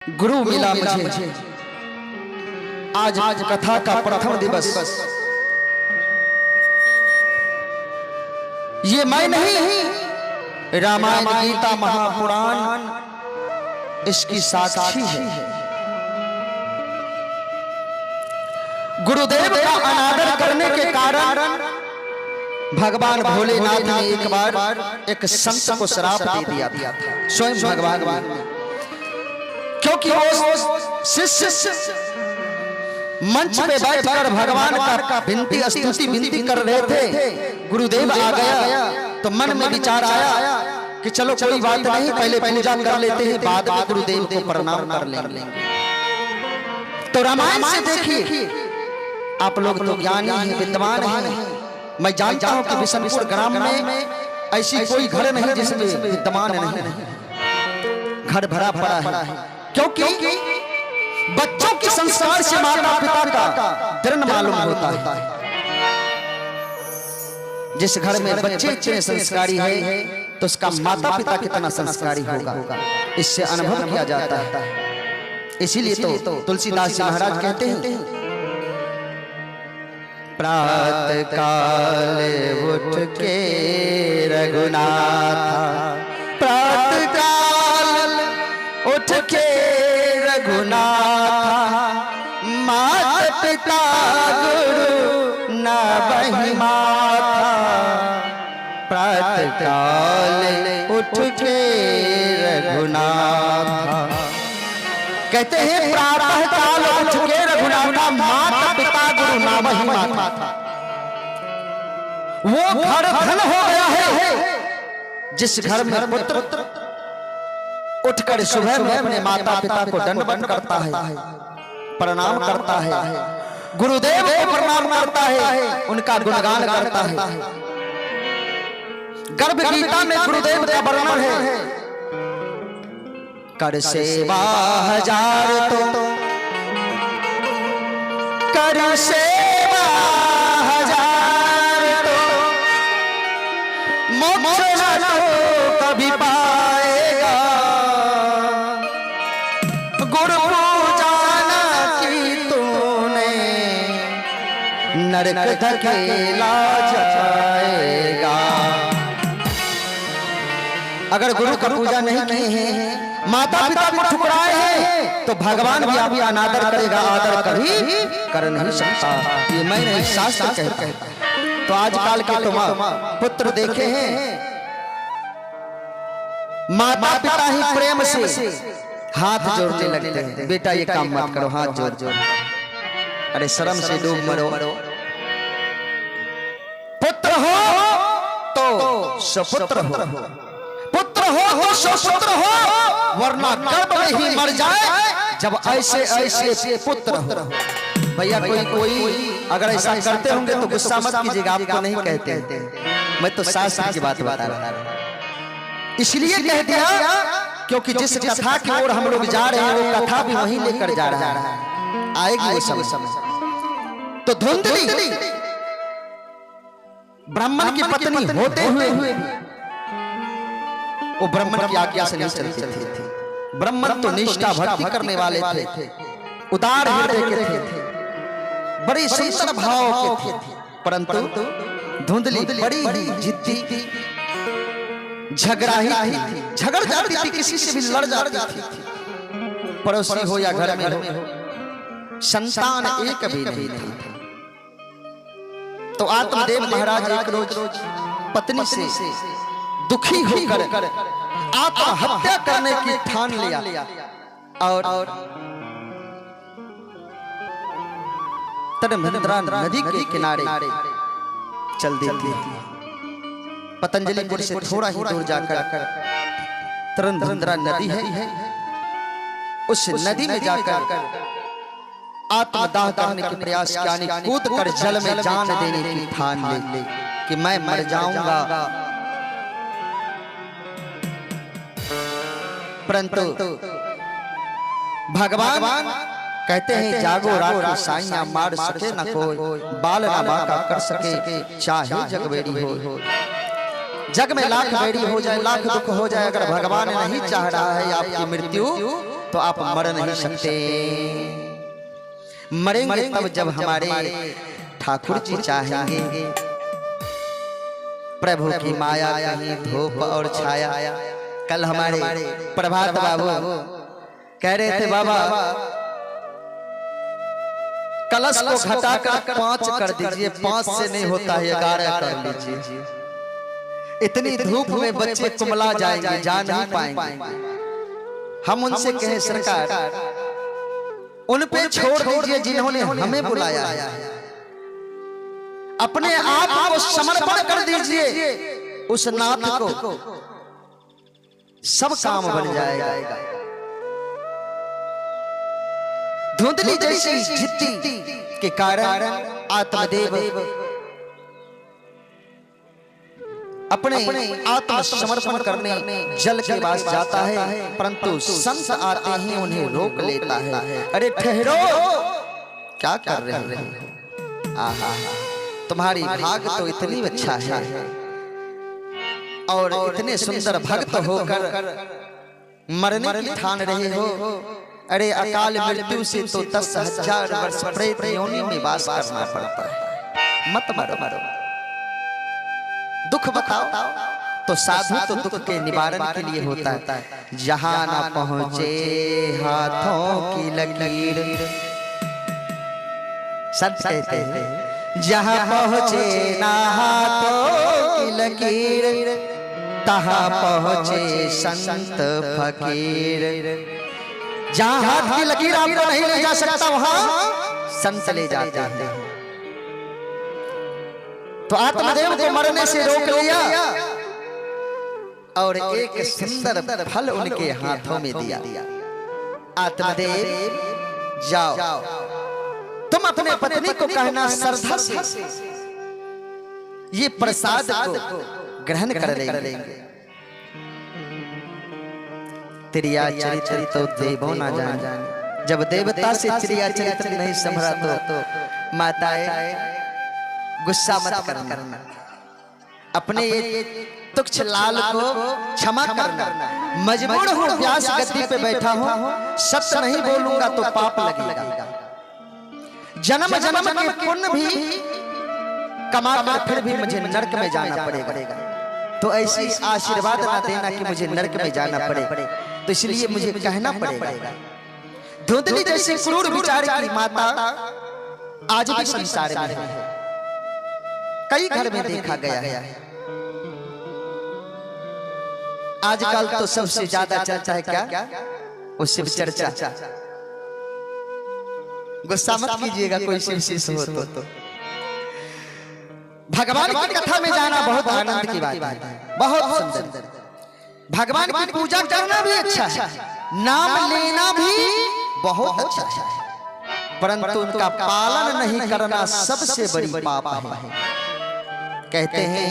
गुरु मिला मुझे आज कथा का प्रथम दिवस। ये मैं नहीं, रामायण गीता महापुराण इसकी साक्षी है। गुरुदेव का अनादर करने के कारण भगवान भोलेनाथ ने एक बार एक संत को श्राप दे दिया था, स्वयं भगवान ने। क्योंकि वो शिष्य मंच पे बैठकर भगवान का विनती स्तुति विनती कर रहे थे। गुरुदेव आ गया तो मन में विचार आया कि चलो कोई बात नहीं, पहले पूजा कर लेते हैं, बाद में गुरुदेव को प्रणाम कर लेंगे। तो रामायण से देखिए, आप लोग तो ज्ञानी हैं, विद्वान हैं। मैं जानता हूं कि बिशनपुर ग्राम में ऐसी कोई घर नहीं जिसमें विद्वान नहीं, घर भरा पड़ा है। क्योंकि बच्चों के संस्कार से माता पिता का दृढ़ मालूम होता है। जिस घर में बच्चे इतने संस्कारी है तो उसका माता पिता कितना संस्कारी होगा, इससे अनुभव किया जाता है। इसीलिए तो तुलसीदास जी महाराज कहते हैं, प्रातः काल उठ के रघुनाथ, प्रातः काल उठ के रघुनाथ, माता पिता गुरु न बहि माथा। प्रातः काल उठ के रघुनाथ, कहते हैं प्रातः काल उठ के रघुनाथ, माता पिता गुरु न बहि माथा। वो घर धन हो गया है जिस घर में पुत्र उठकर सुबह में अपने माता पिता को दंडवत करता है, प्रणाम करता है, गुरुदेव को प्रणाम करता है, उनका गुणगान करता है। गर्भ गीता में गुरुदेव का वर्णन है, कर सेवा हजार तो कर सेवा हजार तो मोक्ष न तो कभी पाएगा। गुरु पूजा न की तूने नरक धकेला जाएगा। अगर गुरु का पूजा नहीं किए हैं, माता पिता को ठुकराए हैं, तो भगवान भी आपका अनादर करेगा, आदर कभी कर नहीं सकता। ये मैं नहीं, शास्त्र कहता है। तो आजकल के तो पुत्र देखे हैं, माता पिता ही प्रेम से हाथ जोड़ने लगते हैं, बेटा ये काम मत करो, हाथ जोड़ जोड़, अरे शर्म से डूब मरो। पुत्र हो तो सपुत्र हो, पुत्र हो सुपुत्र हो, वरना गर्भ में ही मर जाए जब ऐसे ऐसे पुत्र हो। भैया कोई अगर ऐसा करते होंगे तो गुस्सा मत कीजिएगा, आपको नहीं कहते, मैं तो शास्त्र की बात बता रहा हूं। इसलिए कह दिया क्योंकि जिस कथा की ओर हम लोग जा रहे हैं वो कथा भी वहीं लेकर जा रहा है, आएगी वो समय। तो धुंधली ब्राह्मण की पत्नी होते हुए वो ब्राह्मण की आज्ञा से नहीं चलती थी। ब्राह्मण तो निष्ठा भक्ति करने वाले थे, उदार हृदय के थे, बड़ी सुंदर भाव के थे, परंतु धुंधली बड़ी ही जिद्दी झगड़ाही थी, झगड़ जाती थी, किसी से भी लड़ जाती थी। पड़ोसी हो या घर में हो, संतान एक भी नहीं थी। तो आत्मदेव महाराज एक रोज पत्नी से दुखी होकर आत्महत्या करने की ठान लिया और तड़मंद्रा नदी के किनारे चल देती। पतंजलिपुर से थोड़ा ही दूर जाकर तड़मंद्रा नदी है, उस नदी में जाकर आत्मदाह करने के प्रयास किया, कूद कर जल में जान देने की ठान ले कि मैं मर जाऊंगा। परंतु भगवान कहते हैं, जागो राखो साइया, मार सके न कोई, बाल ना बाका कर सके, चाहे जग बेड़ी हो। जग में लाख बेड़ी हो जाए, लाख दुख हो जाए, अगर भगवान नहीं चाह रहा है आपकी मृत्यु, तो आप मर नहीं सकते। मरेंगे तब जब हमारे ठाकुर जी चाहेंगे। प्रभु की माया कहीं धूप और छाया। कल हमारे प्रभात बाबू कह रहे थे बाबा कलश को घटाकर 5 कर दीजिए, 5 से नहीं होता है 11 कर लीजिए। इतनी धूप में बच्चे कुमला जाएंगे, जा नहीं पाएंगे। हम उनसे कहें सरकार उन पे छोड़ दीजिए जिन्होंने हमें बुलाया है। अपने आप को समर्पण कर दीजिए उस नाथ को, सब काम बन जाएगा। धुंधली जैसी जिद्दी के कारण आत्मदेव अपने आत्म समर्पण करने जल के पास जाता है, परंतु संत आते ही उन्हें रोक लेता है। अरे ठहरो, क्या कर रहे हैं? आहा, तुम्हारी भाग तो इतनी अच्छा है और इतने सुंदर भक्त होकर मरने की ठान रहे हो। अरे अकाल मृत्यु से तो 10,000 वर्ष प्रेत योनि में वास करना पड़ता है। मत मरो, दुख बताओ तो साधु तो दुख के निवारण के लिए होता है। जहां ना पहुंचे हाथों की लकीर, संत कहते हैं जहां पहुंचे ना हाथों की लकीर, तहां पहुंचे संत फकीर। जहां हाथ की लकीर आपको नहीं ले जा सकता, वहां संत ले जाते हैं। तो आत्मदेव को मरने से रोक लिया और एक सुंदर फल उनके हाथों में दिया। आत्मदेव जाओ, तुम अपने पत्नी को कहना श्रद्धा से ये प्रसाद को ग्रहण कर लेंगे। त्रिया चरित्र तो देवो ना जाने। जब देवता से त्रिया चरित्र नहीं संभरा तो माताएं गुस्सा मत करना, अपने तुच्छ लाल को क्षमा करना। मजबूर हूँ, व्यास गद्दी पे बैठा हूँ, सत्य नहीं बोलूंगा तो पाप लगेगा। जन्म जन्म के पुण्य भी कमाकर फिर भी मुझे नरक में जाना पड़ेगा। तो ऐसी आशीर्वाद ना देना कि मुझे नरक में जाना पड़े, तो इसलिए मुझे कहना पड़ेगा। धुंधली जैसे क्रूर विचार की माता आज भी संसार में है, कई घर में देखा गया है। आजकल तो सबसे ज्यादा चर्चा है क्या? वो शिव चर्चा। गुस्सा मत कीजिएगा कोई शिव हो तो। भगवान की कथा में जाना बहुत आनंद की बात है, बहुत सुंदर। भगवान की पूजा करना भी अच्छा है, नाम लेना भी बहुत अच्छा है, परंतु उनका पालन नहीं करना सबसे बड़ी पाप है। कहते हैं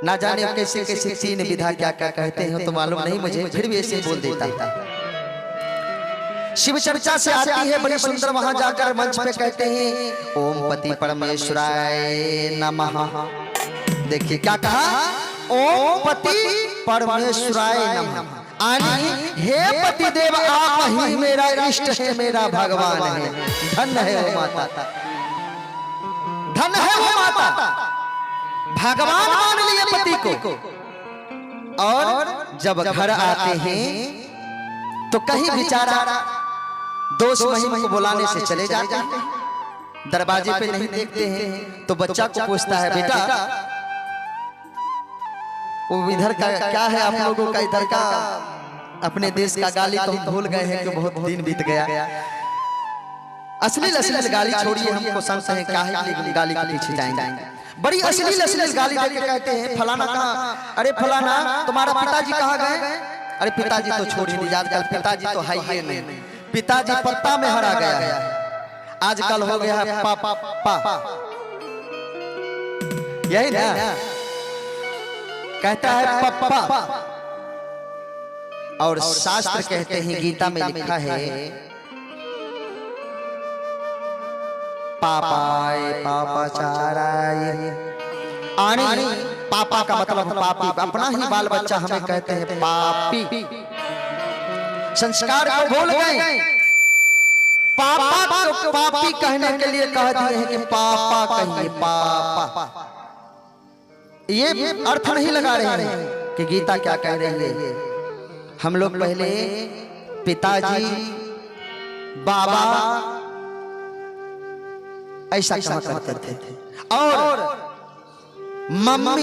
ना जाने कैसे कैसे 3 विधा क्या क्या कहते हैं तो मालूम नहीं मुझे, फिर भी ऐसे बोल देता है। शिव चर्चा से आती है बड़ी सुंदर, वहां जाकर मंच पे कहते हैं ओम पति परमेश्वराय नमः। देखिए क्या कहा, ओम पति परमेश्वराय नमः। हे पति देव आप ही मेरा इष्ट है, मेरा भगवान है। धन्य है वो माता, धन्य है वो माता, भगवान मान लिए पति को। और जब घर आते हैं तो कहीं बेचारा दोस्त महिम को बुलाने से चले जाते हैं, दरवाजे पे नहीं देखते हैं तो बच्चा को पूछता है बेटा वो इधर का क्या है आप लोगों का, इधर का अपने देश का गाली तो हम भूल गए हैं कि बहुत दिन बीत गया। अश्लील गाली छोड़िए, हमको संशय है क्या है गाली के पीछे जाएंगे। बड़ी अश्लील गाली देके कहते हैं फलाना कहाँ, अरे फलाना तुम्हारा पिताजी कहाँ गए? अरे पिताजी तो छोड़ ही दीजिए, आजकल पिताजी तो है ही नहीं, पिताजी पत्ता में हरा गया है, आजकल हो गया है पापा। यही ना कहता है पप्पा। और शास्त्र कहते हैं, गीता में लिखा है पापाय पापाचाराय आनी। पापा का मतलब पापी, अपना ही बाल बच्चा हमें कहते हैं पापी। संस्कार को भूल गए। पापा को पापी कहने के लिए कह दिए हैं कि पापा कहिए पापा। ये अर्थ नहीं लगा रहे हैं कि गीता क्या कह रही है। हम लोग पहले पिताजी बाबा ऐसा कहा करते थे और मम्मी